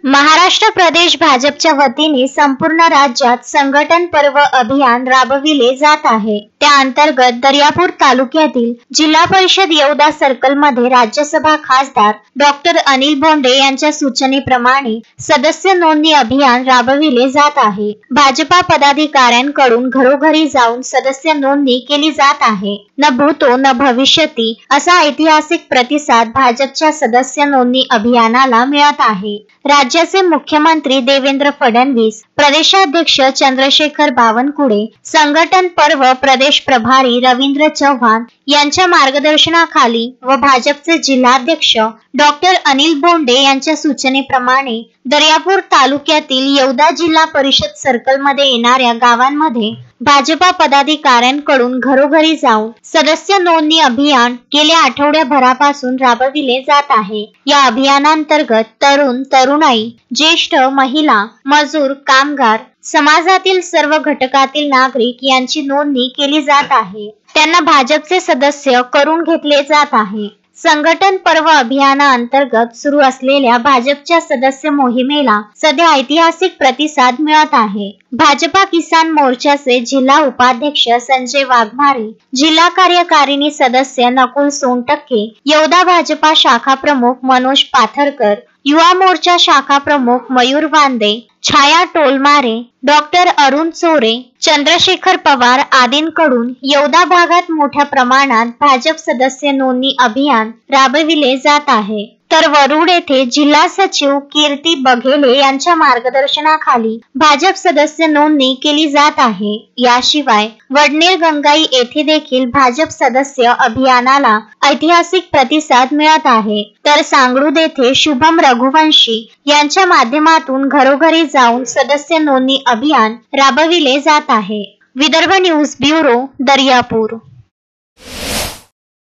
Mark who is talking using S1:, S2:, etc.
S1: महाराष्ट्र प्रदेश भाजपच्या वतीने संपूर्ण राज्यात संघटन पर्व अभियान राबविले जात आहे। त्या अंतर्गत दर्यापूर तालुक्यातील जिल्हा परिषद येवदा सर्कल मध्ये राज्यसभा खासदार डॉक्टर अनिल बोंडे यांच्या सूचनेप्रमाणे सदस्य नोंदणी अभियान राबविले जात आहे। भाजपा पदाधिकाऱ्यांकडून घरोघरी जाऊन सदस्य नोंदणी केली जात आहे। न भूतो न भविष्यती असा ऐतिहासिक प्रतिसाद भाजपच्या सदस्य नोंदणी अभियानाला मिळत आहे। राज्याचे मुख्यमंत्री देवेंद्र फडणवीस, प्रदेशाध्यक्ष चंद्रशेखर बावनकुळे, संघटन पर्व प्रदेश प्रभारी रवींद्र चव्हाण यांच्या मार्गदर्शनाखाली व भाजपचे जिल्हाध्यक्ष डॉक्टर अनिल बोंडे यांच्या सूचनेप्रमाणे दर्यापूर तालुक्यातील येवदा जिल्हा परिषद सर्कल मध्ये येणाऱ्या गावांमध्ये भाजपा पदाधिकाऱ्यांकडून घरोघरी जाऊन सदस्य नोंदणी अभियान गेल्या आठवड्याभरापासून राबविले जात आहे। या अभियानांतर्गत तरुण, तरुणाई, ज्येष्ठ, महिला, मजूर, कामगार, समाजातील सर्व घटकातील नागरिक यांची नोंदणी केली जात आहे। त्यांना भाजपचे सदस्य करून घेतले जात आहे। संघटन पर्व अभियानाअंतर्गत सुरू असलेल्या भाजपच्या सदस्य मोहिमेला सध्या ऐतिहासिक प्रतिसाद मिळत आहे। भाजपा किसान मोर्चाचे जिल्हा उपाध्यक्ष संजय वाघमारे, जिल्हा कार्यकारिणी सदस्य नकुल सोनटक्के, येवदा भाजपा शाखा प्रमुख मनोज पाथरकर, युवा मोर्चा शाखा प्रमुख मयूर वांदे, छाया टोलमारे, डॉक्टर अरुण चोरे, चंद्रशेखर पवार आदींकडून येवदा भागात मोठ्या प्रमाणात भाजप सदस्य नोंदणी अभियान राबविले जात आहे। तर वरुड येथे जिल्हा सचिव कीर्ती बघेले यांच्या मार्गदर्शनाखाली भाजप सदस्य नोंदणी केली जात आहे। याशिवाय वडनेर गंगाई येथे देखील भाजप सदस्य अभियानाला ऐतिहासिक प्रतिसाद मिळत आहे। तर सांगरूद येथे शुभम रघुवंशी यांच्या माध्यमातून घरोघरी जाऊन सदस्य नोंदणी अभियान राबविले जात आहे। Vidarbha news bureau, Daryapur.